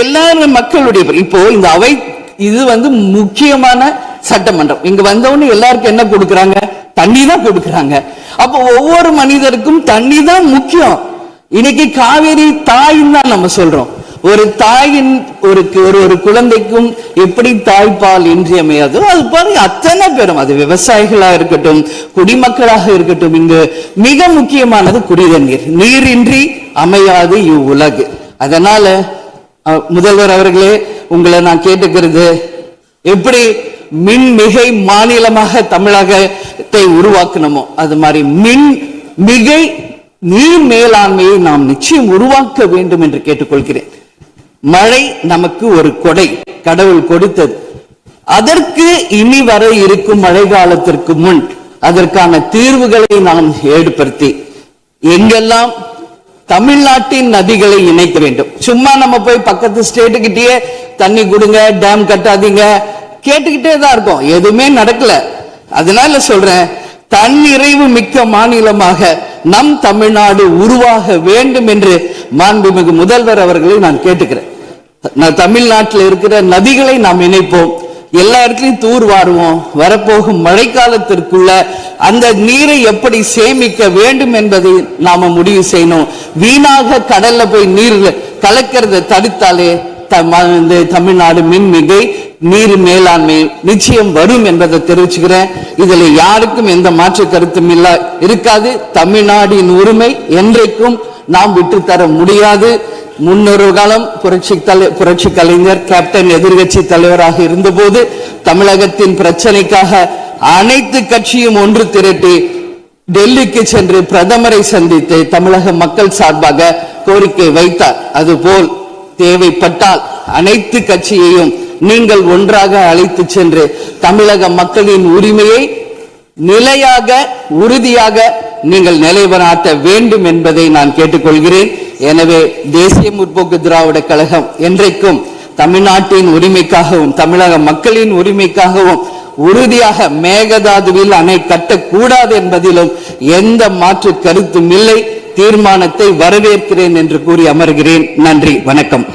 எல்லாரும் மக்களுடைய. இப்போ இந்த அவை இது முக்கியமான சட்டமன்றம். இங்க வந்தவொன்னு எல்லாருக்கும் என்ன கொடுக்கறாங்க? தண்ணி தான் கொடுக்கறாங்க. அப்போ ஒவ்வொரு மனிதருக்கும் தண்ணி தான் முக்கியம். இன்னைக்கு காவேரி தாயின்னு தான் நம்ம சொல்றோம். ஒரு தாயின் ஒரு குழந்தைக்கும் எப்படி தாய்ப்பால் இன்றியமையாதோ அது பாருங்க, அத்தனை பேரும், அது விவசாயிகளா இருக்கட்டும், குடிமக்களாக இருக்கட்டும், இங்கு மிக முக்கியமானது குடித நீர். நீரின்றி அமையாது இவ்வுலகு. அதனால முதல்வர் அவர்களே, உங்களை நான் கேட்டுக்கிறது, எப்படி மின் மிகை மாநிலமாக தமிழகத்தை உருவாக்கணுமோ அது மாதிரி மின் மிகை நீர் மேலாண்மையை நாம் நிச்சயம் உருவாக்க வேண்டும் என்று கேட்டுக்கொள்கிறேன். மழை நமக்கு ஒரு கொடை, கடவுள் கொடுத்தது. அதற்கு இனி வர இருக்கும் மழை காலத்திற்கு முன் அதற்கான தீர்வுகளை நாம் ஏற்படுத்தி எங்கெல்லாம் தமிழ்நாட்டின் நதிகளை இணைக்க வேண்டும். சும்மா நம்ம போய் பக்கத்து ஸ்டேட்டுக்கிட்டே தண்ணி கொடுங்க, டேம் கட்டாதீங்க கேட்டுக்கிட்டே தான் இருக்கோம், எதுவுமே நடக்கல. அதனால சொல்றேன், தன்னிறைவு மிக்க மாநிலமாக நம் தமிழ்நாடு உருவாக வேண்டும் என்று மாண்புமிகு முதல்வர் அவர்களை நான் கேட்டுக்கிறேன். தமிழ்நாட்டில் இருக்கிற நதிகளை நாம் இணைப்போம், எல்லா இடத்துலையும் தூர் வாருவோம். வரப்போகும் மழைக்காலத்திற்குள்ள அந்த நீரை எப்படி சேமிக்க வேண்டும் என்பதை நாம முடிவு செய்யணும். வீணாக கடல்ல போய் நீர் கலக்கிறத தடுத்தாலே தமிழ்நாடு மின்மிகை நீர் மேலாண்மை நிச்சயம் வரும் என்பதை தெரிவிச்சுக்கிறேன். இதுல யாருக்கும் எந்த மாற்று கருத்தும் இருக்காது. தமிழ்நாடின் உரிமை என்றைக்கும் நாம் விட்டுத்தர முடியாது. முன்னொரு காலம் புரட்சி கலைஞர் கேப்டன் எதிர்கட்சி தலைவராக இருந்தபோது தமிழகத்தின் பிரச்சனைக்காக அனைத்து கட்சியும் ஒன்று திரட்டி டெல்லிக்கு சென்று பிரதமரை சந்தித்து தமிழக மக்கள் சார்பாக கோரிக்கை வைத்தார். அதுபோல் தேவைப்பட்டால் அனைத்து கட்சியையும் நீங்கள் ஒன்றாக அழைத்து சென்று தமிழக மக்களின் உரிமையை நிலையாக உறுதியாக நீங்கள் நிலைநாட்ட வேண்டும் என்பதை நான் கேட்டுக்கொள்கிறேன். எனவே தேசிய முற்போக்கு திராவிட கழகம் என்றைக்கும் தமிழ்நாட்டின் உரிமைக்காகவும் தமிழக மக்களின் உரிமைக்காகவும் உறுதியாக மேகதாதுவில் அணை கட்டக்கூடாது என்பதிலும் எந்த மாற்று கருத்தும் இல்லை. தீர்மானத்தை வரவேற்கிறேன் என்று கூறி அமர்கிறேன். நன்றி, வணக்கம்.